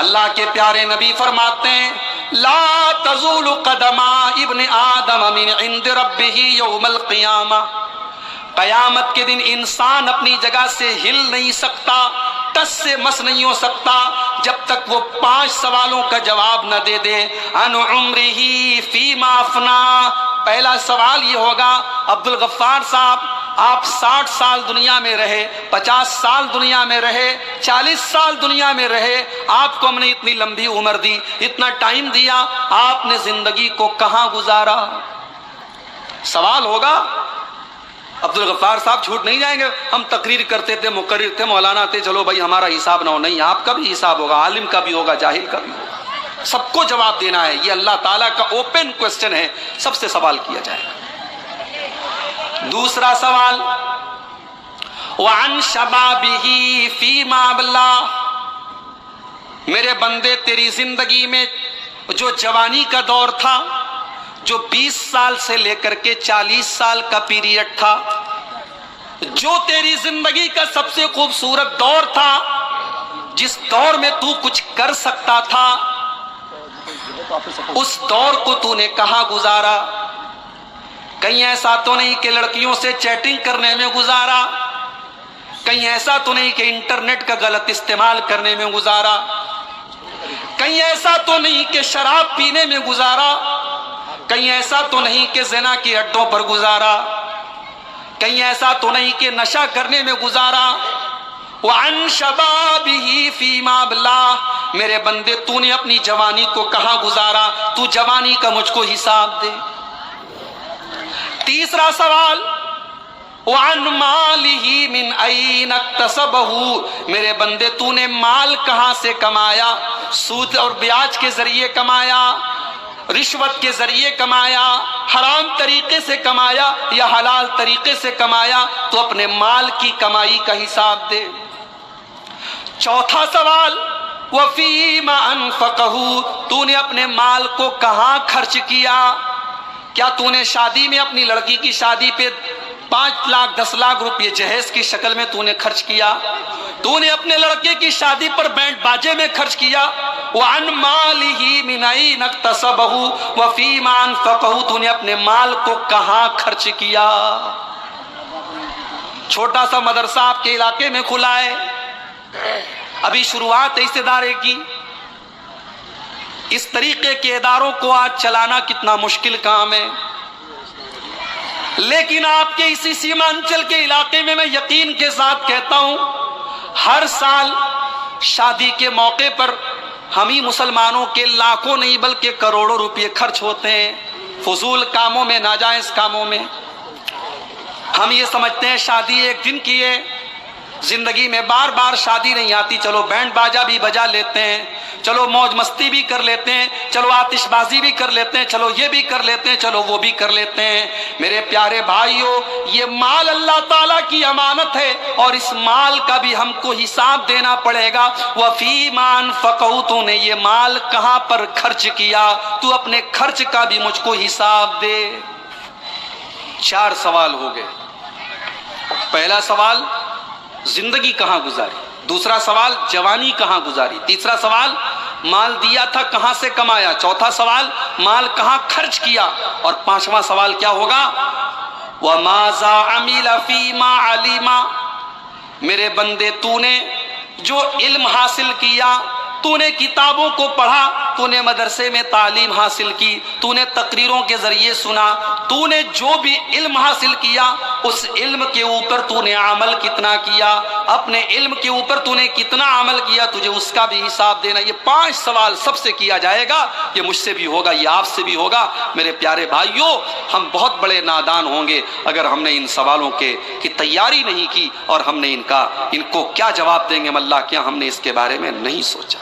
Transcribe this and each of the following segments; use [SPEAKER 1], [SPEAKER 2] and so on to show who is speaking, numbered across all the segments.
[SPEAKER 1] اللہ کے پیارے نبی فرماتے ہیں لا تزول قدم ابن آدم من عند ربہ یوم القیامہ، قیامت کے دن انسان اپنی جگہ سے ہل نہیں سکتا، ٹس سے مس نہیں ہو سکتا جب تک وہ 5 سوالوں کا جواب نہ دے دے۔ ان عمرہ فیما افنا، پہلا سوال یہ ہوگا عبدالغفار صاحب آپ 60 سال دنیا میں رہے، 50 سال دنیا میں رہے، 40 سال دنیا میں رہے، آپ کو ہم نے اتنی لمبی عمر دی، اتنا ٹائم دیا، آپ نے زندگی کو کہاں گزارا؟ سوال ہوگا۔ عبدالغفار صاحب جھوٹ نہیں جائیں گے، ہم تقریر کرتے تھے، مقرر تھے، مولانا تھے، چلو بھائی ہمارا حساب نہ ہو، نہیں، آپ کا بھی حساب ہوگا، عالم کا بھی ہوگا، جاہل کا بھی ہوگا، سب کو جواب دینا ہے۔ یہ اللہ تعالیٰ کا اوپن کوسچن ہے، سب سے سوال کیا جائے گا۔ دوسرا سوال وعن شبابہ فیما ابلا، میرے بندے تیری زندگی میں جو جوانی کا دور تھا، جو 20 سال سے لے کر کے 40 سال کا پیریڈ تھا، جو تیری زندگی کا سب سے خوبصورت دور تھا، جس دور میں تو کچھ کر سکتا تھا، اس دور کو تو نے کہاں گزارا؟ کہیں ایسا تو نہیں کہ لڑکیوں سے چیٹنگ کرنے میں گزارا، کہیں ایسا تو نہیں کہ انٹرنیٹ کا غلط استعمال کرنے میں گزارا، کہیں ایسا تو نہیں کہ شراب پینے میں گزارا، کہیں ایسا تو نہیں کہ زنا کے اڈوں پر گزارا، کہیں ایسا تو نہیں کہ نشہ کرنے میں گزارا۔ وعن شبابہ فیما ابلا، میرے بندے تو نے اپنی جوانی کو کہاں گزارا؟ تو جوانی کا مجھ کو حساب دے۔ تیسرا سوال وعن مالہ من این اکتسبہ، میرے بندے تو نے مال کہاں سے کمایا؟ سود اور بیاج کے ذریعے کمایا، رشوت کے ذریعے کمایا، حرام طریقے سے کمایا یا حلال طریقے سے کمایا؟ تو اپنے مال کی کمائی کا حساب دے۔ چوتھا سوال وفیما انفقہ، تو نے اپنے مال کو کہاں خرچ کیا؟ کیا تو نے شادی میں اپنی لڑکی کی شادی پہ 5 لاکھ 10 لاکھ روپے جہیز کی شکل میں تو نے خرچ کیا؟ تو نے اپنے لڑکے کی شادی پر بینڈ باجے میں خرچ کیا؟ وعن مالہ من این اکتسبہ وفیما انفقہ، تو نے اپنے مال کو کہاں خرچ کیا؟ چھوٹا سا مدرسہ آپ کے علاقے میں کھلا ہے، ابھی شروعات ہے اس ادارے کی، اس طریقے کے اداروں کو آج چلانا کتنا مشکل کام ہے، لیکن آپ کے اسی سیمانچل کے علاقے میں یقین کے ساتھ کہتا ہوں ہر سال شادی کے موقع پر ہم ہی مسلمانوں کے لاکھوں نہیں بلکہ کروڑوں روپے خرچ ہوتے ہیں فضول کاموں میں، ناجائز کاموں میں۔ ہم یہ سمجھتے ہیں شادی ایک دن کی ہے، زندگی میں بار بار شادی نہیں آتی، چلو بینڈ باجا بھی بجا لیتے ہیں، چلو موج مستی بھی کر لیتے ہیں، چلو آتش بازی بھی کر لیتے ہیں، چلو یہ بھی کر لیتے ہیں، چلو وہ بھی کر لیتے ہیں۔ میرے پیارے بھائیوں، یہ مال اللہ تعالیٰ کی امانت ہے اور اس مال کا بھی ہم کو حساب دینا پڑے گا۔ وَفِيمَا أَنفَقْتُ، تو نے یہ مال کہاں پر خرچ کیا؟ تو اپنے خرچ کا بھی مجھ کو حساب دے۔ 4 سوال ہو گئے۔ پہلا سوال زندگی کہاں گزاری، دوسرا سوال جوانی کہاں گزاری، تیسرا سوال مال دیا تھا کہاں سے کمایا، چوتھا سوال مال کہاں خرچ کیا، اور 5واں سوال کیا ہوگا؟ وَمَاذَا عَمِلَ فِيمَا عَلِمَ، میرے بندے تو نے جو علم حاصل کیا، تو نے کتابوں کو پڑھا، تو نے مدرسے میں تعلیم حاصل کی، تو نے تقریروں کے ذریعے سنا، تو نے جو بھی علم حاصل کیا اس علم کے اوپر تو نے عمل کتنا کیا، اپنے علم کے اوپر تو نے کتنا عمل کیا، تجھے اس کا بھی حساب دینا۔ یہ 5 سوال سب سے کیا جائے گا، یہ مجھ سے بھی ہوگا، یہ آپ سے بھی ہوگا۔ میرے پیارے بھائیوں، ہم بہت بڑے نادان ہوں گے اگر ہم نے ان سوالوں کی تیاری نہیں کی اور ہم نے ان کو کیا جواب دیں گے ہم اللہ کیا، ہم نے اس کے بارے میں نہیں سوچا۔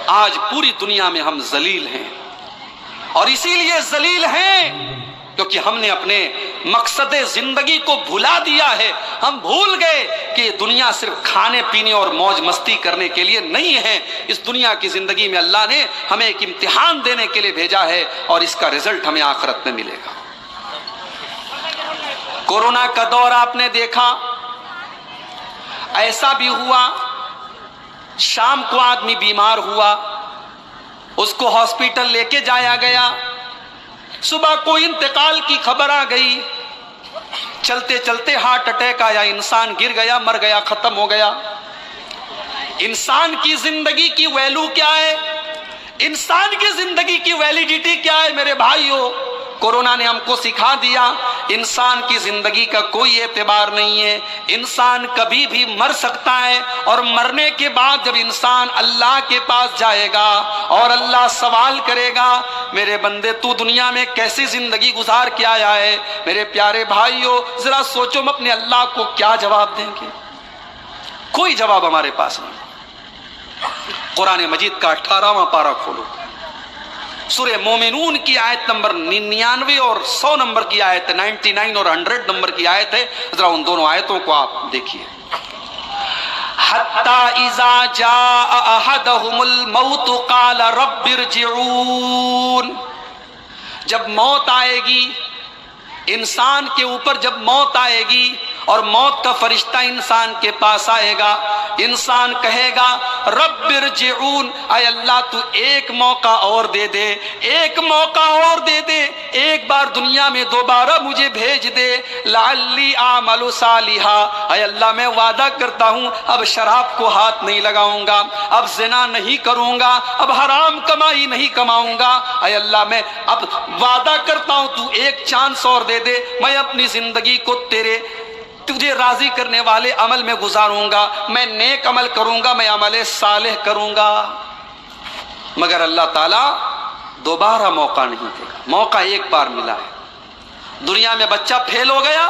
[SPEAKER 1] آج پوری دنیا میں ہم ذلیل ہیں، اور اسی لیے ذلیل ہیں کیونکہ ہم نے اپنے مقصد زندگی کو بھلا دیا ہے۔ ہم بھول گئے کہ دنیا صرف کھانے پینے اور موج مستی کرنے کے لیے نہیں ہے۔ اس دنیا کی زندگی میں اللہ نے ہمیں ایک امتحان دینے کے لیے بھیجا ہے اور اس کا رزلٹ ہمیں آخرت میں ملے گا۔ کورونا کا دور آپ نے دیکھا، ایسا بھی ہوا شام کو آدمی بیمار ہوا، اس کو ہاسپٹل لے کے جایا گیا، صبح کو انتقال کی خبر آ گئی، چلتے چلتے ہارٹ اٹیک آیا، انسان گر گیا، مر گیا، ختم ہو گیا۔ انسان کی زندگی کی ویلو کیا ہے؟ انسان کی زندگی کی ویلیڈیٹی کیا ہے میرے بھائیو؟ کورونا نے ہم کو سکھا دیا انسان کی زندگی کا کوئی اعتبار نہیں ہے، انسان کبھی بھی مر سکتا ہے، اور مرنے کے بعد جب انسان اللہ کے پاس جائے گا اور اللہ سوال کرے گا میرے بندے تو دنیا میں کیسی زندگی گزار کے آیا ہے، میرے پیارے بھائیو ذرا سوچو ہم اپنے اللہ کو کیا جواب دیں گے؟ کوئی جواب ہمارے پاس نہیں۔ قرآن مجید کا 18واں پارہ کھولو، سورہ مومنون کی آیت نمبر 99 اور 100 نمبر کی آیت ہے، 99 اور 100 نمبر کی آیت ہے، ذرا ان دونوں آیتوں کو آپ دیکھیے۔ حتی اذا جاء احدهم الموت قال رب ارجعون، جب موت آئے گی انسان کے اوپر، جب موت آئے گی اور موت کا فرشتہ انسان کے پاس آئے گا، انسان کہے گا رب ارجعون، اے اللہ تو ایک موقع اور دے دے، ایک موقع اور دے دے، ایک بار دنیا میں دوبارہ مجھے بھیج دے، لعلی اعمل صالحا، اے اللہ میں وعدہ کرتا ہوں اب شراب کو ہاتھ نہیں لگاؤں گا، اب زنا نہیں کروں گا، اب حرام کمائی نہیں کماؤں گا، اے اللہ میں اب وعدہ کرتا ہوں تو ایک چانس اور دے دے، میں اپنی زندگی کو تجھے راضی کرنے والے عمل میں گزاروں گا، میں نیک عمل کروں گا، میں عمل صالح کروں گا۔ مگر اللہ تعالیٰ دوبارہ موقع نہیں دے گا، موقع ایک بار ملا ہے۔ دنیا میں بچہ فیل ہو گیا،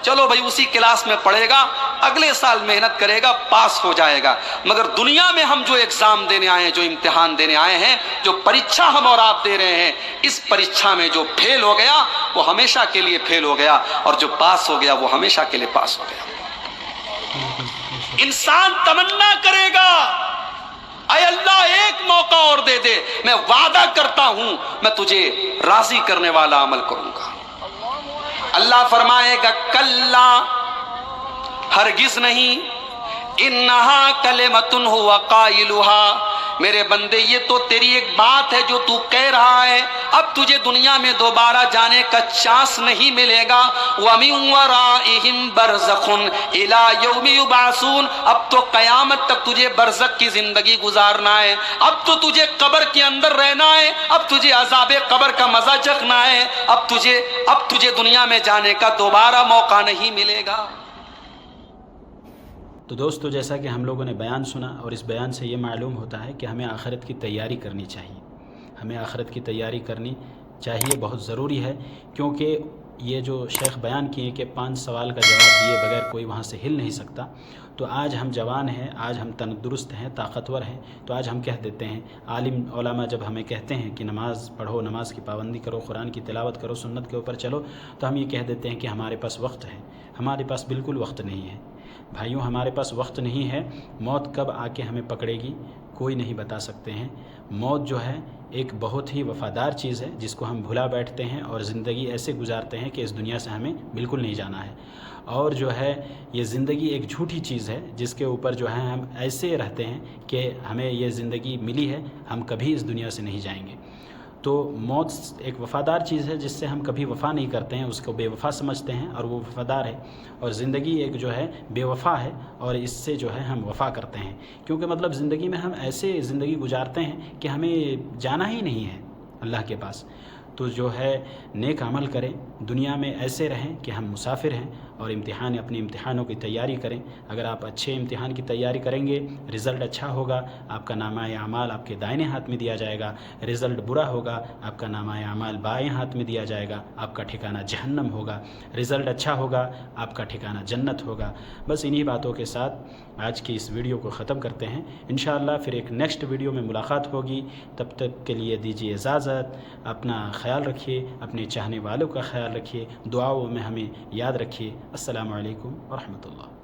[SPEAKER 1] چلو بھائی اسی کلاس میں پڑھے گا، اگلے سال محنت کرے گا، پاس ہو جائے گا۔ مگر دنیا میں ہم جو ایگزام دینے آئے ہیں، جو امتحان دینے آئے ہیں، جو پریچھا ہم اور آپ دے رہے ہیں، اس پریچھا میں جو فیل ہو گیا وہ ہمیشہ کے لیے فیل ہو گیا، اور جو پاس ہو گیا وہ ہمیشہ کے لیے پاس ہو گیا۔ انسان تمنا کرے گا اے اللہ ایک موقع اور دے دے، میں وعدہ کرتا ہوں میں تجھے راضی کرنے والا عمل کروں گا۔ اللہ فرمائے گا کلا، ہرگز نہیں، انہا کلمۃ ھو قائلھا، میرے بندے یہ تو تیری ایک بات ہے جو تو کہہ رہا ہے، اب تجھے دنیا میں دوبارہ جانے کا چانس نہیں ملے گا۔ وَمِن وَرَائِهِمْ بَرْزَخٌ إِلَى يَوْمِ يُبْعَثُونَ، اب تو قیامت تک تجھے برزخ کی زندگی گزارنا ہے، اب تو تجھے قبر کے اندر رہنا ہے، اب تجھے عذاب قبر کا مزہ چکھنا ہے، اب تجھے دنیا میں جانے کا دوبارہ موقع نہیں ملے گا۔
[SPEAKER 2] تو دوستو جیسا کہ ہم لوگوں نے بیان سنا، اور اس بیان سے یہ معلوم ہوتا ہے کہ ہمیں آخرت کی تیاری کرنی چاہیے، ہمیں آخرت کی تیاری کرنی چاہیے، بہت ضروری ہے، کیونکہ یہ جو شیخ بیان کیے کہ 5 سوال کا جواب دیے بغیر کوئی وہاں سے ہل نہیں سکتا، تو آج ہم جوان ہیں، آج ہم تندرست ہیں، طاقتور ہیں، تو آج ہم کہہ دیتے ہیں، عالم علماء جب ہمیں کہتے ہیں کہ نماز پڑھو، نماز کی پابندی کرو، قرآن کی تلاوت کرو، سنت کے اوپر چلو، تو ہم یہ کہہ دیتے ہیں کہ ہمارے پاس وقت ہے۔ ہمارے پاس بالکل وقت نہیں ہے بھائیوں، ہمارے پاس وقت نہیں ہے۔ موت کب آ کے ہمیں پکڑے گی کوئی نہیں بتا سکتے ہیں۔ موت جو ہے ایک بہت ہی وفادار چیز ہے جس کو ہم بھلا بیٹھتے ہیں اور زندگی ایسے گزارتے ہیں کہ اس دنیا سے ہمیں بالکل نہیں جانا ہے، اور جو ہے یہ زندگی ایک جھوٹی چیز ہے جس کے اوپر جو ہے ہم ایسے رہتے ہیں کہ ہمیں یہ زندگی ملی ہے، ہم کبھی اس دنیا سے نہیں جائیں گے۔ تو موت ایک وفادار چیز ہے جس سے ہم کبھی وفا نہیں کرتے ہیں، اس کو بے وفا سمجھتے ہیں، اور وہ وفادار ہے، اور زندگی ایک جو ہے بے وفا ہے، اور اس سے جو ہے ہم وفا کرتے ہیں، کیونکہ مطلب زندگی میں ہم ایسے زندگی گزارتے ہیں کہ ہمیں جانا ہی نہیں ہے اللہ کے پاس۔ تو جو ہے نیک عمل کریں، دنیا میں ایسے رہیں کہ ہم مسافر ہیں، اور اپنے امتحانوں کی تیاری کریں۔ اگر آپ اچھے امتحان کی تیاری کریں گے، رزلٹ اچھا ہوگا، آپ کا نامہ اعمال آپ کے دائیں ہاتھ میں دیا جائے گا، رزلٹ برا ہوگا، آپ کا نامہ اعمال بائیں ہاتھ میں دیا جائے گا، آپ کا ٹھکانہ جہنم ہوگا، رزلٹ اچھا ہوگا، آپ کا ٹھکانہ جنت ہوگا۔ بس انہی باتوں کے ساتھ آج کی اس ویڈیو کو ختم کرتے ہیں، انشاءاللہ پھر ایک نیکسٹ ویڈیو میں ملاقات ہوگی، تب تک کے لیے دیجیے اجازت، اپنا خیال رکھیے، اپنے چاہنے والوں کا خیال رکھیے، دعاؤں میں ہمیں یاد رکھیے۔ السلام علیکم ورحمۃ اللہ۔